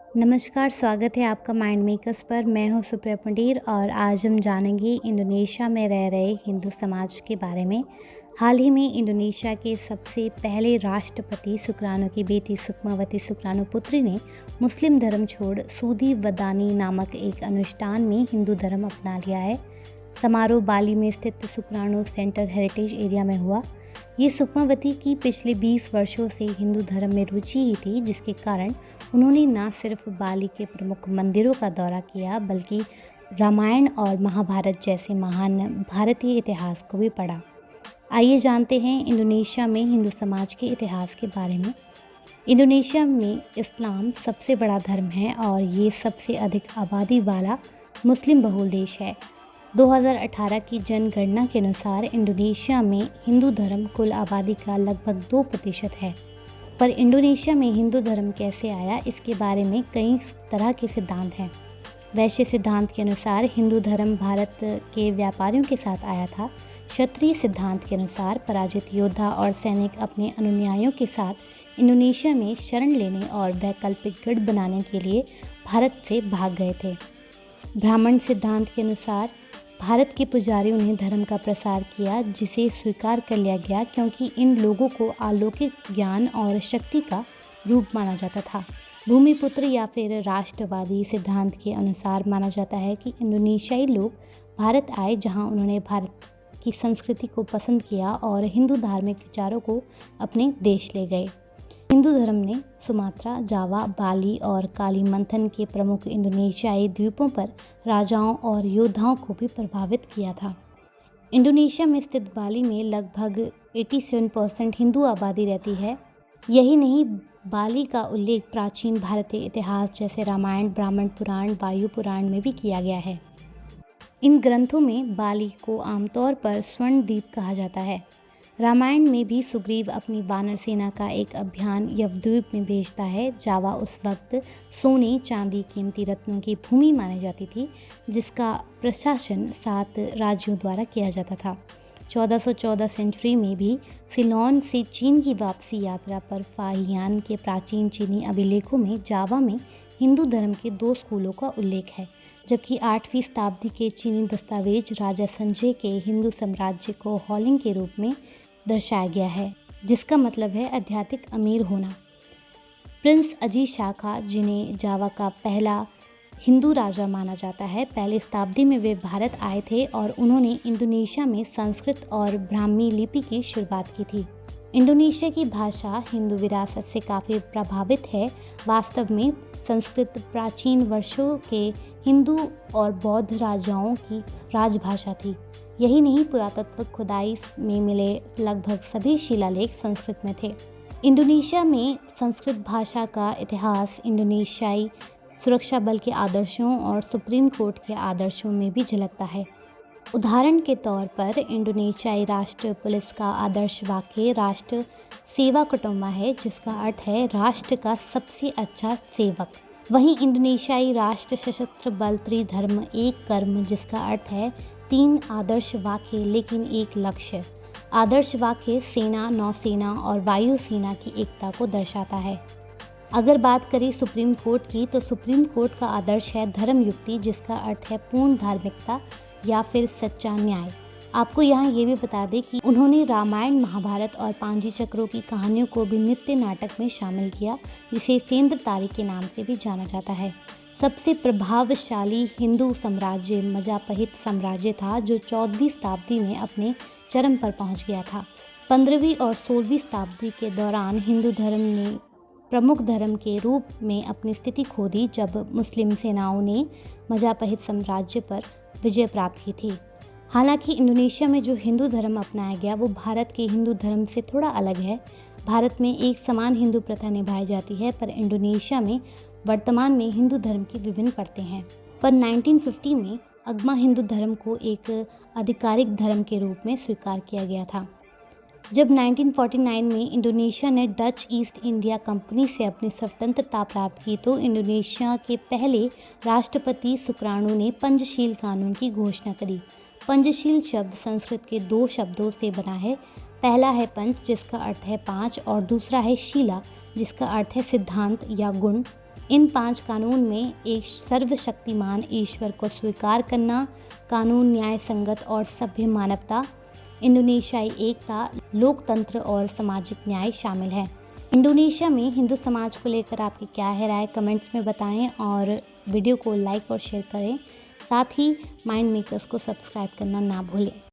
नमस्कार, स्वागत है आपका माइंड मेकर्स पर। मैं हूं सुप्रिया पंडीर और आज हम जानेंगे इंडोनेशिया में रह रहे हिंदू समाज के बारे में। हाल ही में इंडोनेशिया के सबसे पहले राष्ट्रपति सुकरानो की बेटी सुकमावती सुकरानो पुत्री ने मुस्लिम धर्म छोड़ सूदी वदानी नामक एक अनुष्ठान में हिंदू धर्म अपना लिया है। समारोह बाली में स्थित सुकरानो सेंटर हेरिटेज एरिया में हुआ। ये सुकमावती की पिछले 20 वर्षों से हिंदू धर्म में रुचि ही थी, जिसके कारण उन्होंने न सिर्फ बाली के प्रमुख मंदिरों का दौरा किया बल्कि रामायण और महाभारत जैसे महान भारतीय इतिहास को भी पढ़ा। आइए जानते हैं इंडोनेशिया में हिंदू समाज के इतिहास के बारे में। इंडोनेशिया में इस्लाम सबसे बड़ा धर्म है और ये सबसे अधिक आबादी वाला मुस्लिम बहुल देश है। 2018 की जनगणना के अनुसार इंडोनेशिया में हिंदू धर्म कुल आबादी का लगभग 2% है। पर इंडोनेशिया में हिंदू धर्म कैसे आया, इसके बारे में कई तरह के सिद्धांत हैं। वैश्य सिद्धांत के अनुसार हिंदू धर्म भारत के व्यापारियों के साथ आया था। क्षत्रिय सिद्धांत के अनुसार पराजित योद्धा और सैनिक अपने अनुयायियों के साथ इंडोनेशिया में शरण लेने और वैकल्पिक गढ़ बनाने के लिए भारत से भाग गए थे। ब्राह्मण सिद्धांत के अनुसार भारत के पुजारियों ने धर्म का प्रसार किया, जिसे स्वीकार कर लिया गया क्योंकि इन लोगों को अलौकिक ज्ञान और शक्ति का रूप माना जाता था। भूमिपुत्र या फिर राष्ट्रवादी सिद्धांत के अनुसार माना जाता है कि इंडोनेशियाई लोग भारत आए, जहां उन्होंने भारत की संस्कृति को पसंद किया और हिंदू धार्मिक विचारों को अपने देश ले गए। हिंदू धर्म ने सुमात्रा, जावा, बाली और कालीमंथन के प्रमुख इंडोनेशियाई द्वीपों पर राजाओं और योद्धाओं को भी प्रभावित किया था। इंडोनेशिया में स्थित बाली में लगभग 87% हिंदू आबादी रहती है। यही नहीं, बाली का उल्लेख प्राचीन भारतीय इतिहास जैसे रामायण, ब्राह्मण पुराण, वायु पुराण में भी किया गया है। इन ग्रंथों में बाली को आमतौर पर स्वर्ण द्वीप कहा जाता है। रामायण में भी सुग्रीव अपनी वानर सेना का एक अभियान यवद्वीप में भेजता है। जावा उस वक्त सोने, चांदी, कीमती रत्नों की भूमि मानी जाती थी, जिसका प्रशासन 7 राज्यों द्वारा किया जाता था। 1414 सेंचुरी में भी सिलोन से चीन की वापसी यात्रा पर फाहियान के प्राचीन चीनी अभिलेखों में जावा में हिंदू धर्म के 2 स्कूलों का उल्लेख है, जबकि 8वीं शताब्दी के चीनी दस्तावेज राजा संजय के हिंदू साम्राज्य को हॉलिंग के रूप में दर्शाया गया है, जिसका मतलब है आध्यात्मिक अमीर होना। प्रिंस अजीत शाह, जिन्हें जावा का पहला हिंदू राजा माना जाता है, पहली शताब्दी में वे भारत आए थे और उन्होंने इंडोनेशिया में संस्कृत और ब्राह्मी लिपि की शुरुआत की थी। इंडोनेशिया की भाषा हिंदू विरासत से काफ़ी प्रभावित है। वास्तव में संस्कृत प्राचीन वर्षों के हिंदू और बौद्ध राजाओं की राजभाषा थी। यही नहीं, पुरातत्व खुदाई में मिले लगभग सभी शिलालेख संस्कृत में थे। इंडोनेशिया में संस्कृत भाषा का इतिहास इंडोनेशियाई सुरक्षा बल के आदर्शों और सुप्रीम कोर्ट के आदर्शों में भी झलकता है। उदाहरण के तौर पर इंडोनेशियाई राष्ट्र पुलिस का आदर्श वाक्य राष्ट्र सेवा कुटुम्बा है, जिसका अर्थ है राष्ट्र का सबसे अच्छा सेवक। वहीं इंडोनेशियाई राष्ट्र सशस्त्र बल त्रिधर्म एक कर्म, जिसका अर्थ है 3 आदर्श वाक्य लेकिन एक लक्ष्य। आदर्श वाक्य सेना, नौसेना और वायुसेना की एकता को दर्शाता है। अगर बात करें सुप्रीम कोर्ट की, तो सुप्रीम कोर्ट का आदर्श है धर्म युक्ति, जिसका अर्थ है पूर्ण धार्मिकता या फिर सच्चा न्याय। आपको यहाँ ये भी बता दें कि उन्होंने रामायण, महाभारत और पांजी चक्रों की कहानियों को भी नृत्य नाटक में शामिल किया, जिसे सेंद्र तारी के नाम से भी जाना जाता है। सबसे प्रभावशाली हिंदू साम्राज्य मजापहित साम्राज्य था, जो 14वीं शताब्दी में अपने चरम पर पहुँच गया था। 15वीं और 16वीं शताब्दी के दौरान हिंदू धर्म ने प्रमुख धर्म के रूप में अपनी स्थिति खो दी, जब मुस्लिम सेनाओं ने मजापहित साम्राज्य पर विजय प्राप्त की थी। हालांकि इंडोनेशिया में जो हिंदू धर्म अपनाया गया वो भारत के हिंदू धर्म से थोड़ा अलग है। भारत में एक समान हिंदू प्रथा निभाई जाती है, पर इंडोनेशिया में वर्तमान में हिंदू धर्म की विभिन्न परतें हैं। पर 1950 में अगमा हिंदू धर्म को एक आधिकारिक धर्म के रूप में स्वीकार किया गया था। जब 1949 में इंडोनेशिया ने डच ईस्ट इंडिया कंपनी से अपनी स्वतंत्रता प्राप्त की, तो इंडोनेशिया के पहले राष्ट्रपति सुकरानो ने पंचशील कानून की घोषणा करी। पंचशील शब्द संस्कृत के 2 शब्दों से बना है। पहला है पंच, जिसका अर्थ है 5, और दूसरा है शीला, जिसका अर्थ है सिद्धांत या गुण। इन 5 कानून में एक सर्वशक्तिमान ईश्वर को स्वीकार करना, कानून, न्याय संगत और सभ्य मानवता, इंडोनेशियाई एकता, लोकतंत्र और सामाजिक न्याय शामिल है। इंडोनेशिया में हिंदू समाज को लेकर आपकी क्या है राय, कमेंट्स में बताएं और वीडियो को लाइक और शेयर करें। साथ ही माइंड मेकर्स को सब्सक्राइब करना ना भूलें।